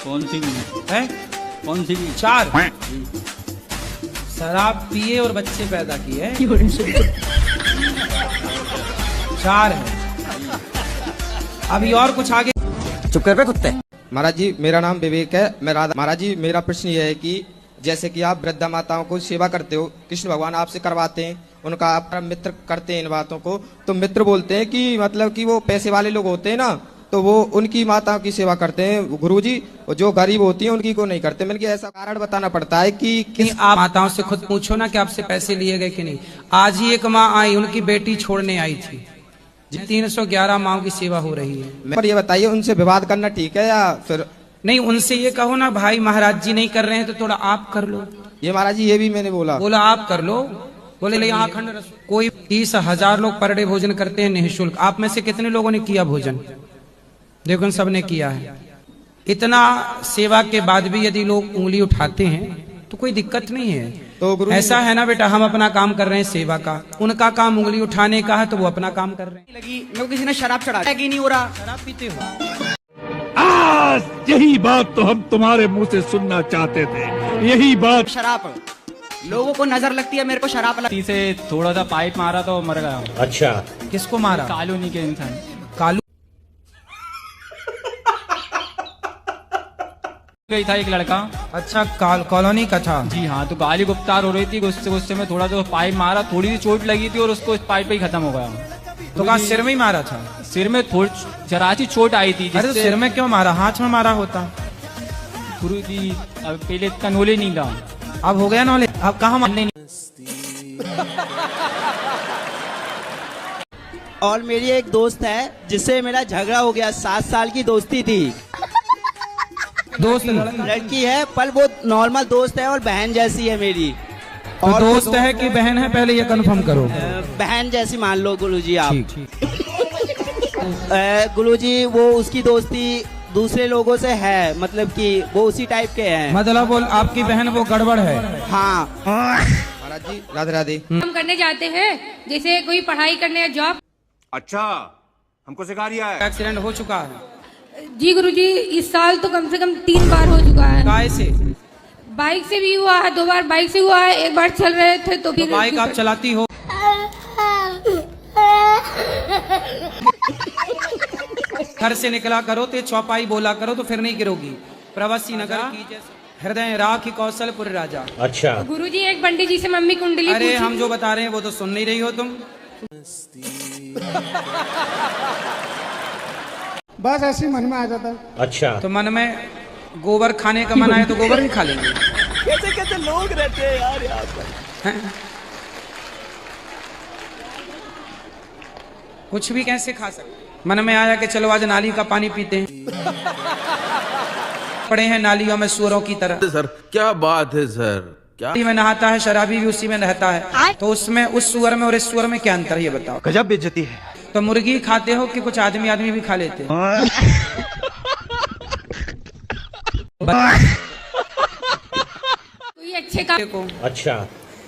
कौन सी है? कौन सी 4 शराब पिए और बच्चे पैदा किए। 4 है। अभी और कुछ आगे। चुप कर बे कुत्ते। महाराज जी मेरा नाम विवेक है, मैं राधा। महाराज जी मेरा प्रश्न यह है कि जैसे कि आप वृद्धा माताओं को सेवा करते हो, कृष्ण भगवान आपसे करवाते हैं, उनका आप मित्र करते हैं इन बातों को, तो मित्र बोलते हैं कि मतलब कि वो पैसे वाले लोग होते हैं ना, तो वो उनकी माताओं की सेवा करते हैं गुरुजी, जो गरीब होती हैं उनकी को नहीं करते। मैंने ऐसा कारण बताना पड़ता है कि आप माताओं से खुद पूछो ना कि आपसे पैसे लिए गए कि नहीं। आज ही एक माँ आई, उनकी बेटी छोड़ने आई थी। 311 माओं की सेवा हो रही है। पर ये बताइए उनसे विवाद करना ठीक है या फिर नहीं? उनसे ये कहो ना भाई महाराज जी नहीं कर रहे हैं तो थोड़ा आप कर लो। ये महाराज जी ये भी मैंने बोला आप कर लो। बोले ले यहाँ खंड रस। कोई 30,000 लोग पर डे भोजन करते हैं निःशुल्क। आप में से कितने लोगों ने किया भोजन? देखो सब ने किया है। इतना सेवा के बाद भी यदि लोग उंगली उठाते हैं तो कोई दिक्कत नहीं है। तो ऐसा है ना बेटा, हम अपना काम कर रहे हैं सेवा का, उनका काम उंगली उठाने का है तो वो अपना काम कर रहे हैं। लगी मेरे को किसी ने शराब चढ़ा कि नहीं हो रहा? शराब पीते हो? आज यही बात तो हम तुम्हारे मुंह से सुनना चाहते थे। यही बात। शराब लोगों को नजर लगती है, मेरे को शराब लगती से थोड़ा सा पाइप मारा तो मर गया। अच्छा, किसको मारा? कॉलोनी के इंसान। कालू गई था एक लड़का। अच्छा, कॉलोनी का था। जी हाँ, तो गाली गुप्तार हो रही थी, गुस्से गुस्से में थोड़ा जो पाइप मारा, थोड़ी सी चोट लगी थी और उसको इस पाइप पे ही खत्म हो गया। तो कहा सिर में ही मारा था? सिर में थोड़ी जरा सी चोट आई थी। अरे तो सिर में क्यों मारा? हाथ में मारा होता। गुरु जी अब पहले इतना नॉलेज नहीं था, अब हो गया नॉलेज। अब कहाँ मानने? और मेरी एक दोस्त है जिससे मेरा झगड़ा हो गया। 7 साल की दोस्ती थी। दोस्त लड़की है पर वो नॉर्मल दोस्त है और बहन जैसी है मेरी। तो और दोस्त है कि बहन है पहले ये कंफर्म करो। बहन जैसी मान लो गुरुजी आप। गुरुजी वो उसकी दोस्ती दूसरे लोगों से है, मतलब कि वो उसी टाइप के हैं। मतलब वो आपकी बहन वो गड़बड़ है? हाँ। महाराज जी राधे राधे। हम करने जाते हैं जैसे कोई पढ़ाई करने या जॉब। अच्छा, हमको सिखा रिया है। एक्सीडेंट हो चुका है? जी गुरुजी इस साल तो कम से कम 3 बार हो चुका है। काय से? बाइक से भी हुआ है, 2 बार बाइक से हुआ है, 1 बार चल रहे थे तो फिर। बाइक आप चलाती हो? घर से निकला करो तो चौपाई बोला करो तो फिर नहीं गिरोगी। प्रवासी नगर की जैसे हृदय राखी कौशलपुर राजा। अच्छा, गुरुजी एक पंडित जी से मम्मी कुंडली अरे पूछी। हम जो बता रहे हैं वो तो सुन नहीं रही हो तुम। बस ऐसी मन में आ जाता है। अच्छा, तो मन में गोबर खाने का मन आए तो गोबर भी खा लेंगे। कैसे कैसे लोग रहते हैं यार यहाँ पर। कुछ भी कैसे खा सकते? मन में आया कि चलो आज नाली का पानी पीते हैं। पड़े हैं नालियों में सुअरों की तरह। सर क्या बात है सर, क्या में नहाता है, शराबी भी उसी में नहाता है, तो उसमें उस सुअर में और इस सुअर में क्या अंतर है ये बताओ। गजब बेइज्जती है। तो मुर्गी खाते हो कि कुछ आदमी भी खा लेते हो? कोई अच्छे काम को। अच्छा,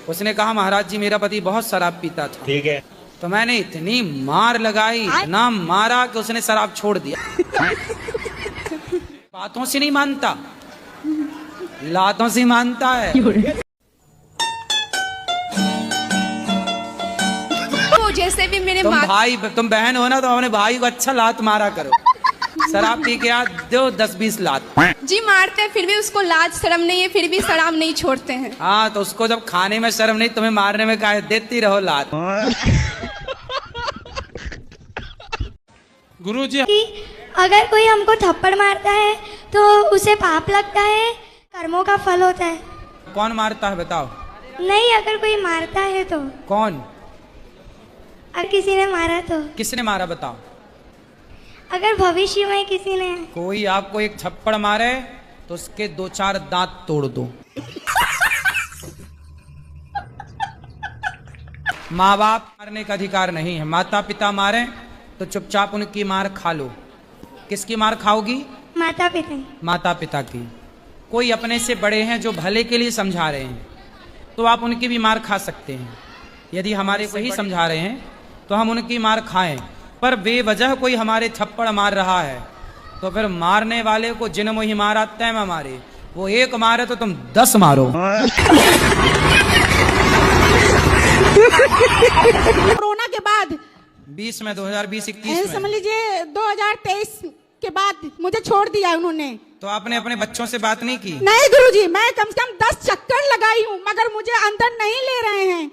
उसने कहा महाराज जी मेरा पति बहुत शराब पीता था। ठीक है। तो मैंने इतनी मार लगाई, इतना मारा कि उसने शराब छोड़ दिया। बातों से नहीं मानता, लातों से मानता है। जैसे भी मेरे तुम बहन हो ना तो अपने भाई को अच्छा लात मारा करो। शराब पी के आज दो 10-20 लात। जी मारते हैं फिर भी उसको लाज शर्म नहीं है, फिर भी शराब नहीं छोड़ते हैं। हाँ तो उसको जब खाने में शर्म नहीं, तुम्हें मारने में काहे? देती रहो लात। गुरुजी अगर कोई हमको थप्पड़ मारता है तो उसे पाप लगता है, कर्मों का फल होता है। कौन मारता है बताओ? नहीं, अगर कोई मारता है तो। कौन? अगर किसी ने मारा तो। किसने मारा बताओ? अगर भविष्य में किसी ने। कोई आपको एक थप्पड़ मारे तो उसके 2-4 दांत तोड़ दो। माँ बाप मारने का अधिकार नहीं है। माता पिता मारे तो चुपचाप उनकी मार खा लो। किसकी मार खाओगी? माता पिता। माता पिता की। कोई अपने से बड़े हैं जो भले के लिए समझा रहे हैं तो आप उनकी भी मार खा सकते हैं। यदि हमारे को ही समझा रहे हैं तो हम उनकी मार खाएं, पर बेवजह कोई हमारे थप्पड़ मार रहा है तो फिर मारने वाले को जिन मोही मारा तैम मारे, वो एक मारे तो तुम 10 मारो। कोरोना के बाद 20 में 2020-21 समझ में लीजिए 2023 के बाद मुझे छोड़ दिया उन्होंने। तो आपने अपने बच्चों से बात नहीं की? नहीं गुरुजी, मैं कम से कम 10 चक्कर लगाई हूँ, मगर मुझे अंदर नहीं ले रहे हैं।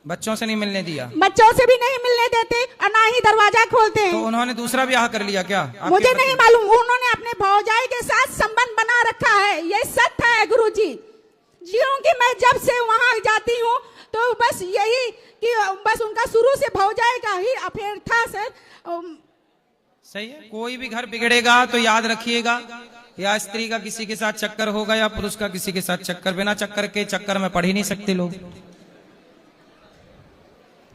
बच्चों से नहीं मिलने दिया? बच्चों से भी नहीं मिलने देते और ना ही दरवाजा खोलते हैं। तो उन्होंने दूसरा ब्याह कर लिया क्या? मुझे नहीं मालूम, उन्होंने अपने भौजाई के साथ संबंध बना रखा है, ये सत्य है गुरुजी। क्योंकि मैं जब से वहाँ जाती हूँ तो बस यही कि बस उनका शुरू से भौजाई का ही अफेयर था सर। सही है, कोई भी घर बिगड़ेगा तो याद रखिएगा, या स्त्री का किसी के साथ चक्कर होगा या पुरुष का किसी के साथ चक्कर। बिना चक्कर के चक्कर में पढ़ ही नहीं सकते लोग,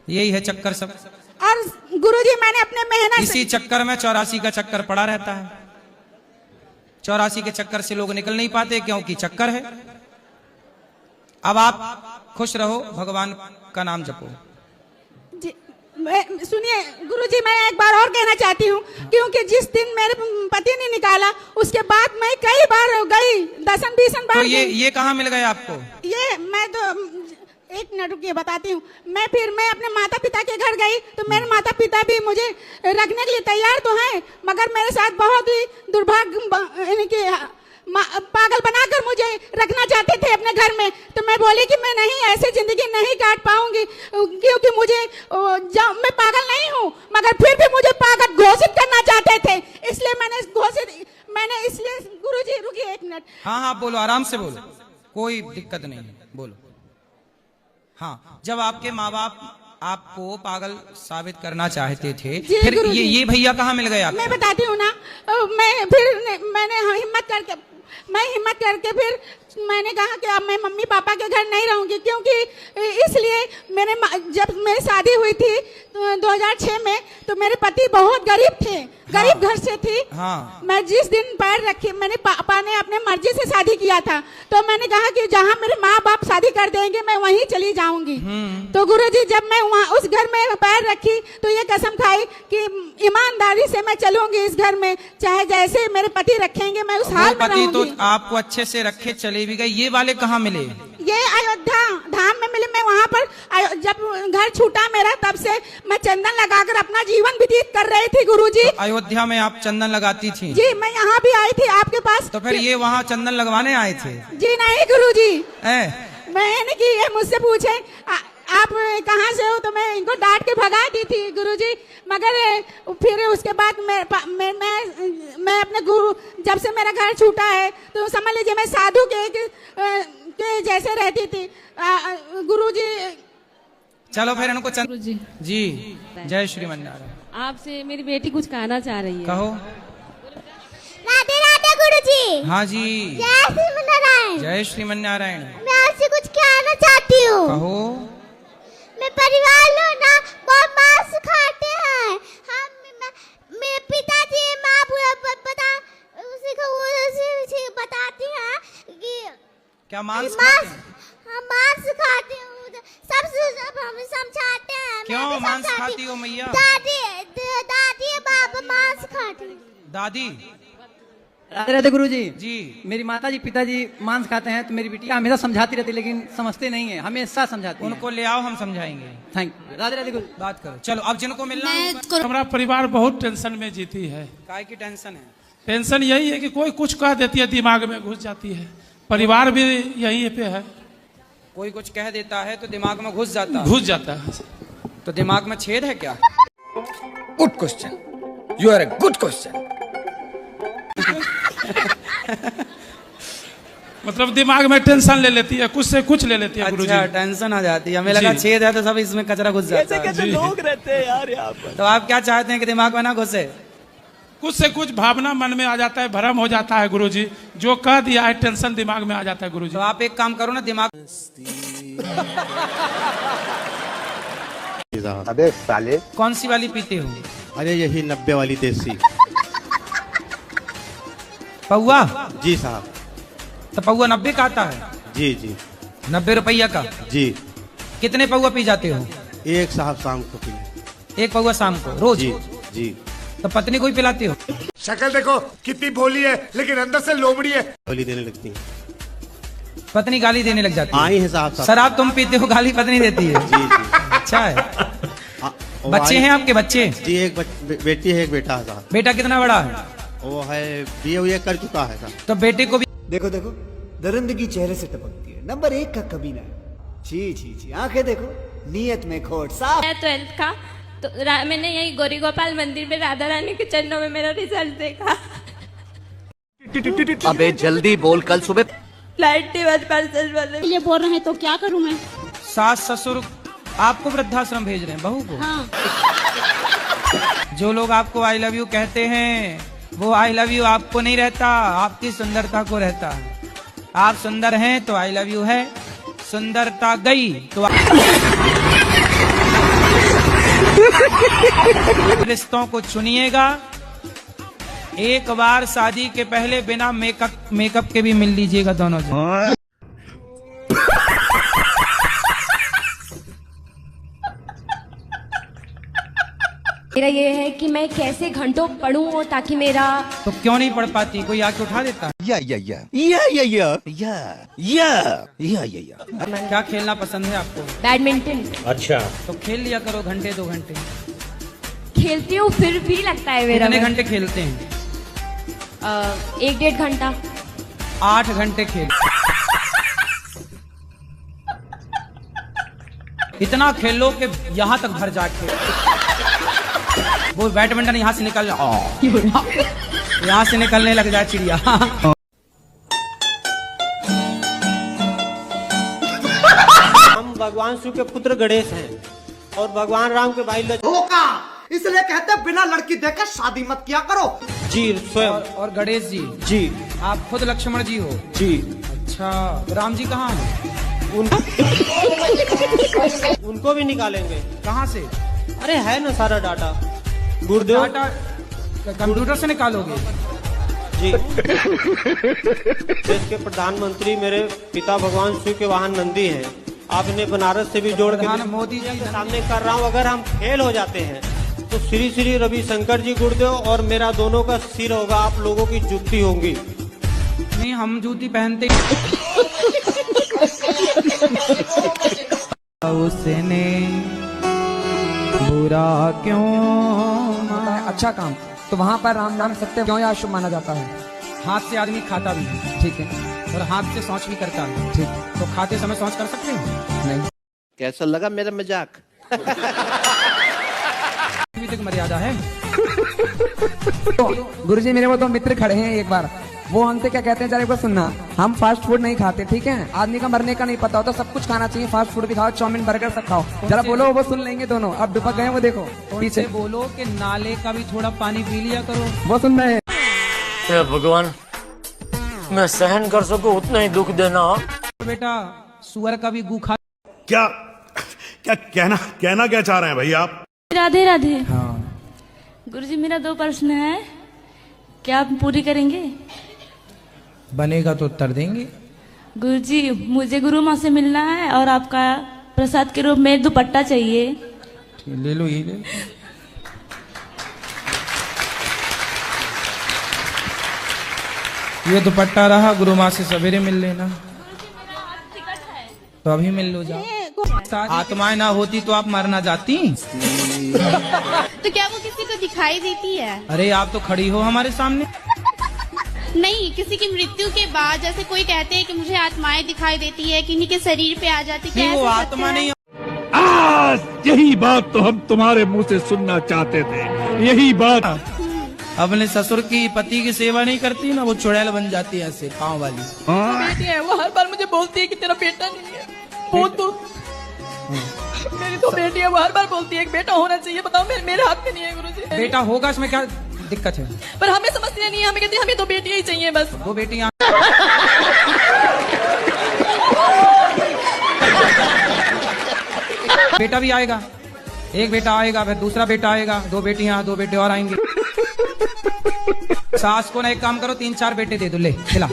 यही है चक्कर सब। और गुरुजी मैंने अपने मेहनत इसी चक्कर में 84 का चक्कर पड़ा रहता है। 84 के चक्कर से लोग निकल नहीं पाते क्योंकि चक्कर है। अब आप खुश रहो, भगवान का नाम जपो। सुनिए गुरुजी, मैं एक बार और कहना चाहती हूँ, क्योंकि जिस दिन मेरे पति ने निकाला उसके बाद मैं कई बार गई, 10-20 बार। तो ये कहाँ मिल गए आपको? ये मैं तो एक मिनट रुकिए बताती हूँ। मैं अपने माता पिता के घर गई तो मेरे माता पिता भी मुझे रखने के लिए तैयार तो हैं, मगर मेरे साथ बहुत ही दुर्भाग्य पागल बनाकर मुझे रखना चाहते थे अपने घर में। तो मैं बोली कि मैं नहीं, ऐसे जिंदगी नहीं काट पाऊंगी, क्योंकि मुझे मैं पागल नहीं हूँ, मगर फिर भी मुझे पागल घोषित करना चाहते थे। इसलिए मैंने इसलिए गुरुजी रुकिए एक मिनट। हाँ बोलो, आराम से बोलो, कोई दिक्कत नहीं है, बोलो। हाँ, जब आपके माँ बाप आपको पागल साबित करना चाहते थे, फिर ये भैया कहाँ मिल गए आप? मैं बताती हूँ ना, मैंने हिम्मत करके फिर मैंने कहा कि अब मैं मम्मी पापा के घर नहीं रहूंगी, क्योंकि इसलिए जब मेरी शादी हुई थी 2006 में, तो मेरे पति बहुत गरीब थे, गरीब घर से थी। हाँ। मैं जिस दिन पैर रखी, मैंने पापा ने अपने मर्जी से शादी किया था, तो मैंने कहा कि जहाँ मेरे माँ बाप शादी कर देंगे मैं वहीं चली जाऊंगी। तो गुरुजी जब मैं वहाँ उस घर में पैर रखी तो ये कसम खाई कि ईमानदारी से मैं चलूंगी इस घर में, चाहे जैसे मेरे पति रखेंगे मैं उस हाल में रहूंगी। तो आपको अच्छे से रखे चले भी गए, ये वाले कहाँ मिले? ये अयोध्या धाम में मिले। मैं वहाँ पर जब घर छूटा मेरा, तब से मैं चंदन लगाकर अपना जीवन व्यतीत कर रही थी गुरुजी। तो अयोध्या में आप चंदन लगाती थी? जी, मैं यहाँ भी आई थी आपके पास। तो फिर ये वहाँ चंदन लगवाने आए थे? जी नहीं गुरुजी, मैंने कि ये मुझसे पूछे आप कहाँ से हो, तो मैं इनको डांट के भगा दी थी गुरुजी। मगर फिर उसके बाद मैं अपने गुरु, जब से मेरा घर छूटा है तो समझ लीजिए मैं साधु के जैसे रहती थी गुरुजी। चलो फिर इनको गुरुजी जी, जय श्रीमन्नारायण। आपसे मेरी बेटी कुछ कहना चाह रही है। कहो। राधे राधे गुरुजी। हाँ जी, जय श्रीमन्नारायण। जय श्रीमन्नारायण। मैं आपसे कुछ कहना चाहती हूँ। कहो। मेरे परिवार लोग ना बहुत मांस खाते हैं। मेरे पिताजी माँ बताती हैं कि क्या मांस खाते हैं? हम मांस खाते हैं, सब हमें समझाते हैं। क्यों मांस खाती हो मैया? दादी बाबा मांस खाते हैं। दादी। राधे राधे गुरुजी जी। मेरी माताजी पिताजी मांस खाते हैं, तो मेरी बिटिया हमेशा समझाती रहती, लेकिन समझते नहीं है, हमेशा समझाती। उनको ले आओ, हम समझाएंगे। Thank you. राधे राधे गुरु। बात करो। चलो अब जिनको मिलना है। हमारा परिवार बहुत टेंशन में जीती है। काय की टेंशन है? टेंशन यही है कि कोई कुछ कह देती है, दिमाग में घुस जाती है। परिवार भी यहीं पे है, कोई कुछ कह देता है तो दिमाग में घुस जाता है। तो दिमाग में छेद है क्या? Good question, you are a good question. मतलब दिमाग में टेंशन ले लेती है, कुछ से कुछ ले लेती है गुरुजी। अच्छा, टेंशन आ जाती है। हमें लगा छेद है तो सब इसमें कचरा घुस जाता है। कैसे लोग रहते हैं यार यहाँ पर। तो आप क्या चाहते हैं कि दिमाग में ना घुसे? कुछ से कुछ भावना मन में आ जाता है, भ्रम हो जाता है गुरुजी। जो कह दिया है टेंशन दिमाग में आ जाता है गुरुजी। तो आप एक काम करो ना, दिमाग। अबे साले, कौन सी वाली पीते हो? अरे यही 90 वाली देसी। पौआ? जी साहब। तो पौआ 90 का आता है? जी जी। 90 रुपया का? जी। कितने पौआ पी जाते हो? एक साहब शाम को पी। एक पौआ शाम को रोज? जी जी। तो पत्नी को ही पिलाती हो? शक्ल देखो कितनी भोली है लेकिन अंदर से लोमड़ी है। गाली देने लगती है। पत्नी गाली देने लग जाती है? आई है साहब। शराब तुम पीते हो, गाली पत्नी देती है? जी जी। अच्छा है। बच्चे हैं आपके? बच्चे जी, एक बेटी है, एक बेटा है साहब। बेटा कितना बड़ा है? वो है BA कर चुका है साहब। तो बेटे को भी देखो देखो दरिंदगी चेहरे से टपकती है, नंबर 1 का कभी ना। जी जी जी, आंखें देखो, नीयत में खोट साफ। मैं 12th का तो मैंने यही गौरी गोपाल मंदिर में राधा रानी के चरणों में मेरा रिजल्ट देखा। अबे जल्दी बोल, कल सुबह 91% वाले ये बोल रहे हैं तो क्या करूं मैं? सास ससुर आपको वृद्धाश्रम भेज रहे हैं, बहू को? हाँ। जो लोग आपको आई लव यू कहते हैं वो आई लव यू आपको नहीं रहता, आपकी सुंदरता को रहता है। आप सुंदर हैं तो आई लव यू है, सुंदरता गई तो रिश्तों को चुनिएगा। एक बार शादी के पहले बिना मेकअप के भी मिल लीजिएगा दोनों जन। मेरा ये है कि मैं कैसे घंटों पढूं ताकि मेरा। तो क्यों नहीं पढ़ पाती? कोई आके उठा देता है? क्या खेलना पसंद है आपको? बैडमिंटन। अच्छा, तो खेल लिया करो घंटे 2 घंटे। खेलती हूँ फिर भी लगता है मेरा। कितने घंटे खेलते हैं? 1-1.5 घंटा। 8 घंटे खेल। इतना खेल लो कि यहाँ तक भर जाके वो बैडमिंटन यहाँ से निकल यहाँ से निकलने लग जाए चिड़िया। हम भगवान शिव के पुत्र गणेश हैं और भगवान राम के भाई लक्ष्मण, इसलिए कहते हैं बिना लड़की देकर शादी मत किया करो। जी स्वयं। और गणेश जी? जी। आप खुद लक्ष्मण जी हो? जी। अच्छा, राम जी कहाँ हैं? उनको भी निकालेंगे। कहाँ से? अरे है ना सारा डाटा गुरुदेव। डाटा कंप्यूटर से निकालोगे? जी। देश के प्रधानमंत्री मेरे पिता भगवान शिव के वाहन नंदी हैं। आप इन्हें बनारस से भी जोड़ के मोदी जी के सामने कर रहा हूँ। अगर हम फेल हो जाते हैं तो श्री श्री रविशंकर जी गुरुदेव और मेरा दोनों का सिर होगा, आप लोगों की जूती होंगी। नहीं, हम जूती पहनते उसने बुरा क्यों। अच्छा काम, तो वहाँ पर राम नाम सत्य क्यों या शुभ माना जाता है? हाथ से आदमी खाता भी है, ठीक है, और हाथ से शौच भी करता है, ठीक। तो खाते समय शौच कर सकते हो? नहीं। कैसा लगा मेरा मजाक? अभी तक मर्यादा है। तो गुरुजी मेरे वो 2 मित्र खड़े हैं, एक बार वो हमसे क्या कहते हैं, जरा एक बार सुनना। हम फास्ट फूड नहीं खाते, ठीक है? आदमी का मरने का नहीं पता होता, सब कुछ खाना चाहिए, फास्ट फूड भी खाओ, चाउमीन बर्गर सब खाओ। जरा बोलो, वो सुन लेंगे दोनों। अब दुपक गए वो, देखो पीछे। बोलो कि नाले का भी थोड़ा पानी पी लिया करो। वो सुन रहे हैं। भगवान, मैं सहन कर सकूं उतना ही दुख देना। बेटा सुअर का भी गू खा। क्या क्या कहना क्या चाह रहे हैं भाई आप? राधे राधे। हाँ। गुरुजी मेरा 2 प्रश्न है, क्या आप पूरी करेंगे? बनेगा तो उत्तर देंगे। गुरुजी मुझे गुरु माँ से मिलना है और आपका प्रसाद के रूप में दुपट्टा चाहिए। ले लो, ये ले लो। ये दुपट्टा रहा, गुरु माँ से सवेरे मिल लेना। तो अभी मिल लो, जाओ। आत्माएं ना होती तो आप मर ना जाती। तो क्या वो किसी को दिखाई देती है? अरे आप तो खड़ी हो हमारे सामने। नहीं, किसी की मृत्यु के बाद जैसे कोई कहते हैं कि मुझे आत्माएं दिखाई देती है, किन्हीं के शरीर पे आ जाती है। नहीं, वो आत्मा नहीं। आज यही बात तो हम तुम्हारे मुंह से सुनना चाहते थे, यही बात। अपने ससुर की पति की सेवा नहीं करती ना, वो चुड़ैल बन जाती है ऐसे पाँव वाली। बेटी है, वो हर बार मुझे बोलती है कि तेरा बेटा नहीं है। बहुत मेरी तो बेटी है, वो हर बार बोलती है एक बेटा होना चाहिए। बताओ, मेरे हाथ में नहीं है गुरुजी। बेटा होगा, इसमें क्या दिक्कत है? पर हमें समझती नहीं है, हमें कहती है हमें तो बेटियां ही चाहिए बस। 2 बेटियां। बेटा भी आएगा, एक बेटा आएगा, फिर दूसरा बेटा आएगा, 2 बेटियां, 2 बेटे और आएंगे। सास को ना एक काम करो, 3-4 बेटे दे दो, ले खिला।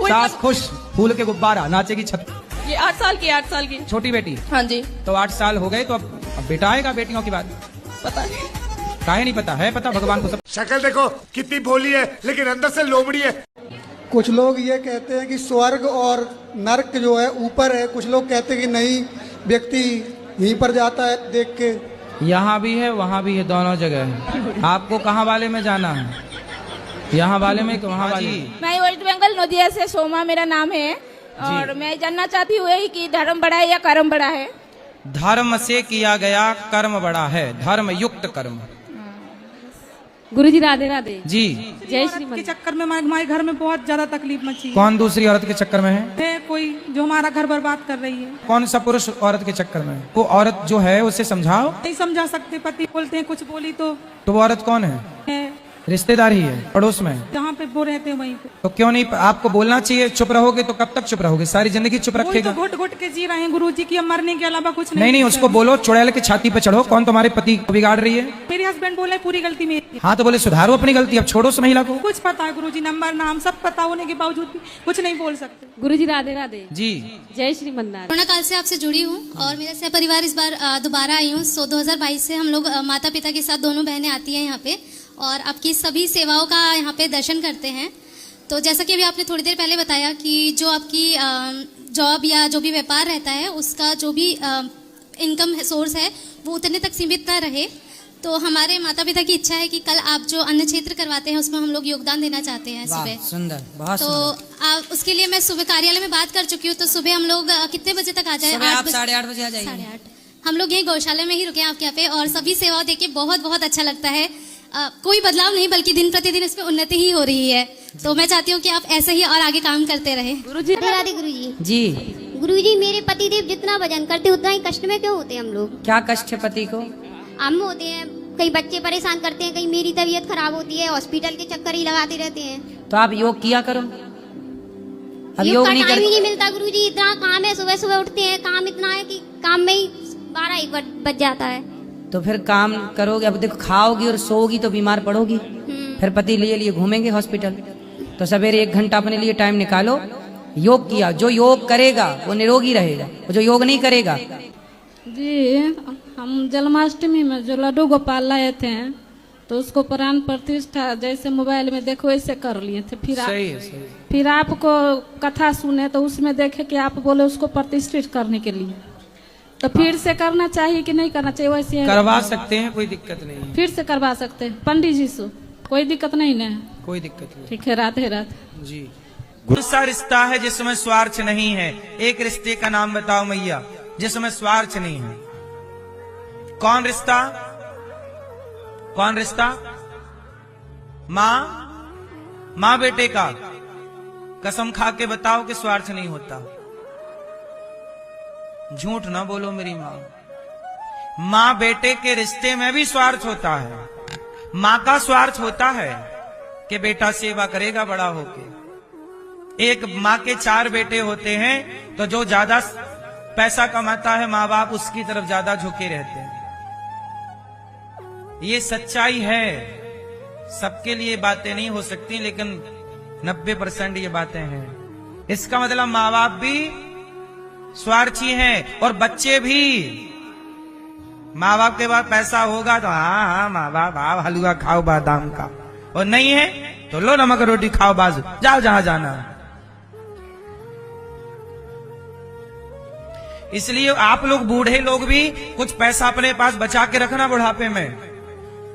सास खुश, फूल के गुब्बारा, नाचेगी छत। ये 8 साल की, 8 साल की छोटी बेटी। हाँ जी। तो 8 साल हो गए, तो अब बेटा आएगा बेटियों के बाद। पता नहीं। काहे नहीं पता है, पता भगवान को सब। शक्ल देखो कितनी भोली है, लेकिन अंदर से लोमड़ी है। कुछ लोग ये कहते हैं कि स्वर्ग और नरक जो है ऊपर है, कुछ लोग कहते हैं कि नहीं, व्यक्ति यहीं पर जाता है देख के। यहाँ भी है वहाँ भी है, दोनों जगह है। आपको कहाँ वाले में जाना है? यहाँ वाले में कि वहाँ वाले? मैं वेस्ट बंगाल नदिया से सोमा मेरा नाम है और मैं जानना चाहती हूँ यही कि धर्म बड़ा है या कर्म बड़ा है। धर्म से किया गया कर्म बड़ा है, धर्म युक्त कर्म। गुरुजी राधे राधे जी। जय श्री के चक्कर में हमारे घर में बहुत ज्यादा तकलीफ मची है। कौन दूसरी औरत के चक्कर में है? कोई जो हमारा घर बर्बाद कर रही है। कौन सा पुरुष औरत के चक्कर में है? वो औरत जो है उसे समझाओ। नहीं समझा सकते, पति बोलते हैं कुछ बोली तो वो औरत कौन है? रिश्तेदार ही है, पड़ोस में है। जहाँ पे वो रहते हैं वहीं पे। तो क्यों नहीं आपको बोलना चाहिए? चुप रहोगे तो कब तक चुप रहोगे? सारी जिंदगी चुप रखेगा। घुट घुट के जी रहे हैं गुरुजी की, मरने के अलावा कुछ नहीं। नहीं उसको बोलो, चुड़ैल की छाती पे चढ़ो। कौन तुम्हारे पति को बिगाड़ रही है? मेरे हस्बैंड बोले पूरी गलती मेरी। हाँ तो बोले सुधारो अपनी गलती, अब छोड़ो उस महिला को। कुछ पता है गुरुजी, नंबर नाम सब पता होने के बावजूद भी कुछ नहीं बोल सकते। गुरुजी राधे राधे जी। जय श्री मन्नारायण। कोरोना काल से आपसे जुड़ी हूँ और मेरा सह परिवार इस बार दोबारा आई हूँ। 2022 से हम लोग माता पिता के साथ दोनों बहनें आती हैं यहाँ पे और आपकी सभी सेवाओं का यहाँ पे दर्शन करते हैं। तो जैसा कि अभी आपने थोड़ी देर पहले बताया कि जो आपकी जॉब या जो भी व्यापार रहता है उसका जो भी इनकम सोर्स है वो उतने तक सीमित ना रहे। तो हमारे माता पिता की इच्छा है कि कल आप जो अन्न क्षेत्र करवाते हैं उसमें हम लोग योगदान देना चाहते हैं सुबह। सुंदर, बहुत तो उसके लिए मैं सुबह कार्यालय में बात कर चुकी हूँ। तो सुबह हम लोग कितने बजे तक आ जाए? 8:30 बजे आ जाइए। 8:30। हम लोग यही गौशाला में ही रुके हैं आपके यहाँ पे और सभी सेवाओं देके बहुत बहुत अच्छा लगता है। कोई बदलाव नहीं बल्कि दिन प्रतिदिन इसमें उन्नति ही हो रही है। तो मैं चाहती हूँ कि आप ऐसे ही और आगे काम करते रहे। गुरुजी राधे गुरुजी। जी। गुरुजी मेरे पतिदेव जितना भजन करते उतना ही कष्ट में क्यों होते हैं हम लोग? क्या कष्ट है पति को? हम होते हैं, कई बच्चे परेशान करते हैं, कहीं मेरी तबीयत खराब होती है, हॉस्पिटल के चक्कर ही लगाते रहते हैं। तो आप योग किया करो। अब योग का नहीं टाइम ही नहीं मिलता गुरुजी, इतना काम है, सुबह सुबह उठते हैं, काम इतना है कि काम में ही 12-1 बज जाता है। तो फिर काम करोगे, अब देखो खाओगी और सोओगी तो बीमार पड़ोगी। फिर पति लिए घूमेंगे हॉस्पिटल। तो सवेरे 1 घंटा अपने लिए टाइम निकालो, योग किया। जो योग करेगा वो निरोगी रहेगा, जो योग नहीं करेगा। जी हम जन्माष्टमी में जो लड्डू गोपाल लाए थे तो उसको प्राण प्रतिष्ठा जैसे मोबाइल में देखो वैसे कर लिए थे। फिर फिर आपको कथा सुने तो उसमें देखे कि आप बोले उसको प्रतिष्ठित करने के लिए, तो फिर से करना चाहिए कि नहीं करना चाहिए? वैसे करवा सकते हैं, कोई दिक्कत नहीं। फिर से करवा सकते हैं पंडित जी से, कोई दिक्कत नहीं ना? कोई दिक्कत नहीं। ठीक है, राधे राधे जी। दूसरा रिश्ता है जिसमें स्वार्थ नहीं है। एक रिश्ते का नाम बताओ मैया जिसमें स्वार्थ नहीं है। कौन रिश्ता? कौन रिश्ता? माँ बेटे का। कसम खा के बताओ कि स्वार्थ नहीं होता। झूठ ना बोलो मेरी माँ बेटे के रिश्ते में भी स्वार्थ होता है। माँ का स्वार्थ होता है कि बेटा सेवा करेगा बड़ा होके। एक माँ के 4 बेटे होते हैं तो जो ज्यादा पैसा कमाता है माँ बाप उसकी तरफ ज्यादा झुके रहते हैं। ये सच्चाई है। सबके लिए बातें नहीं हो सकती लेकिन 90% ये बातें हैं। इसका मतलब माँ बाप भी स्वार्थी हैं और बच्चे भी। माँ बाप के पास पैसा होगा तो हाँ माँ बाप आप हलवा खाओ बादाम का, और नहीं है तो लो नमक रोटी खाओ बाजू, जाओ जहां जाना। इसलिए आप लोग बूढ़े लोग भी कुछ पैसा अपने पास बचा के रखना बुढ़ापे में,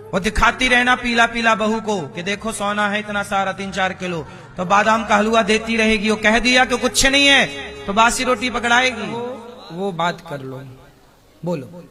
और दिखाती रहना पीला पीला बहू को कि देखो सोना है इतना सारा 3-4 किलो, तो बादाम का हलवा देती रहेगी। वो कह दिया कि कुछ नहीं है तो बासी रोटी पकड़ाएगी। वो बात कर लो, बोलो।